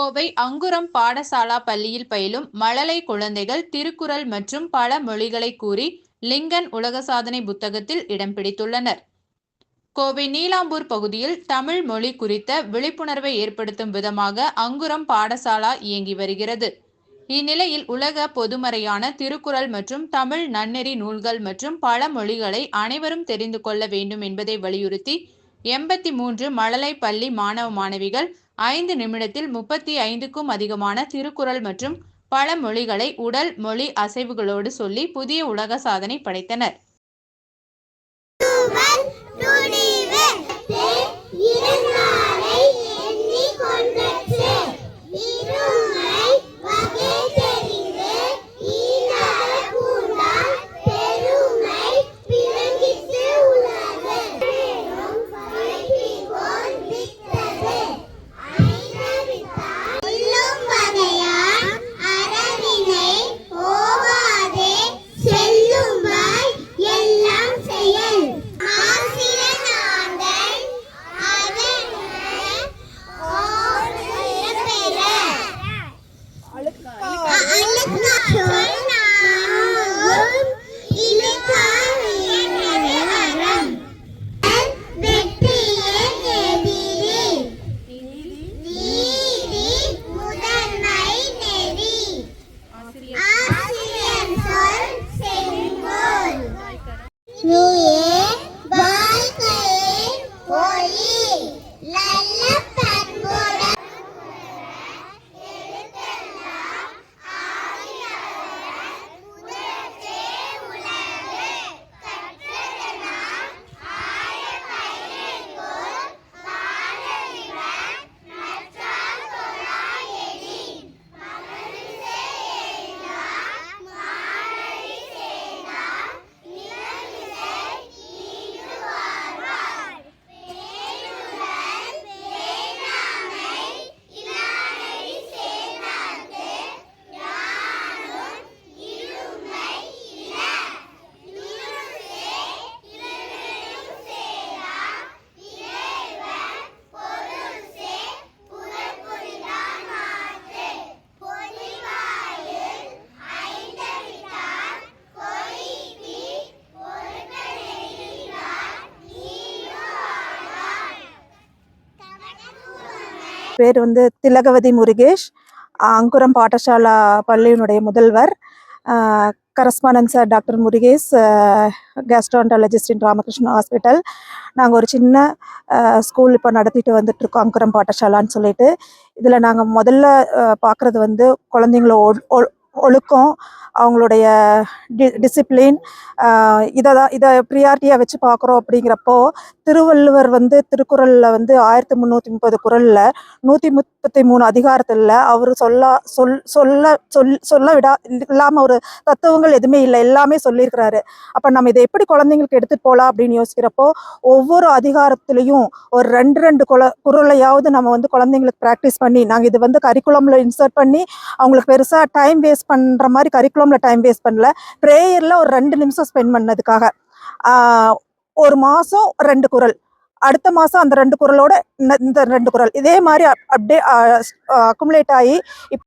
கோவை அங்குரம் பாடசாலா பள்ளியில் பயிலும் மழலை குழந்தைகள் திருக்குறள் மற்றும் பல மொழிகளை கூறி லிங்கன் உலக சாதனை புத்தகத்தில் இடம் பிடித்துள்ளனர். கோவை நீலாம்பூர் பகுதியில் தமிழ் மொழி குறித்த விழிப்புணர்வை ஏற்படுத்தும் விதமாக அங்குரம் பாடசாலா இயங்கி வருகிறது. இந்நிலையில் உலக பொதுமறையான திருக்குறள் மற்றும் தமிழ் நன்னெறி நூல்கள் மற்றும் பல மொழிகளை அனைவரும் தெரிந்து கொள்ள வேண்டும் என்பதை வலியுறுத்தி 83 மழலை பள்ளி மாணவ மாணவிகள் 5 நிமிடத்தில் 35க்கும் அதிகமான திருக்குறள் மற்றும் பல மொழிகளை உடல் மொழி அசைவுகளோடு சொல்லி புதிய உலக சாதனை படைத்தனர். பேர் திலகவதி முருகேஷ், அங்குரம் பாடசாலா பள்ளியினுடைய முதல்வர். Correspondent sir doctor Murugesh, gastroenterologist in Ramakrishna hospital. நாங்கள் ஒரு சின்ன ஸ்கூல் இப்போ நடத்திட்டு வந்துட்டுருக்கோம், அங்குரம் பாடசாலான்னு சொல்லிட்டு. இதில் நாங்கள் முதல்ல பார்க்குறது குழந்தைங்கள ஒழுக்கம், அவங்களுடைய டிசிப்ளின், இதை ப்ரியாரிட்டியாக வச்சு பார்க்குறோம். அப்படிங்கிறப்போ திருவள்ளுவர் திருக்குறளில் 1330 குறளில் 133 அதிகாரத்தில் அவர் சொல்ல இல்லாமல் ஒரு தத்துவங்கள் எதுவுமே இல்லை, எல்லாமே சொல்லியிருக்கிறாரு. அப்போ நம்ம இதை எப்படி குழந்தைங்களுக்கு எடுத்துகிட்டு போகலாம் அப்படின்னு யோசிக்கிறப்போ ஒவ்வொரு அதிகாரத்துலேயும் ஒரு 2 குறளையாவது நம்ம குழந்தைங்களுக்கு ப்ராக்டிஸ் பண்ணி, நாங்கள் இது கரிக்குலமில் இன்சர்ட் பண்ணி அவங்களுக்கு பெருசாக டைம் வேஸ்ட் பண்ணுற மாதிரி கரிக்குலமில் டைம் வேஸ்ட் பண்ணல. ப்ரேயரில் ஒரு 2 நிமிஷம் ஸ்பெண்ட் பண்ணதுக்காக ஒரு மாதம் 2 குறள், அடுத்த மாதம் அந்த 2 குறளோட இந்த 2 குறள், இதே மாதிரி அப்படியே அக்குமுலேட் ஆகி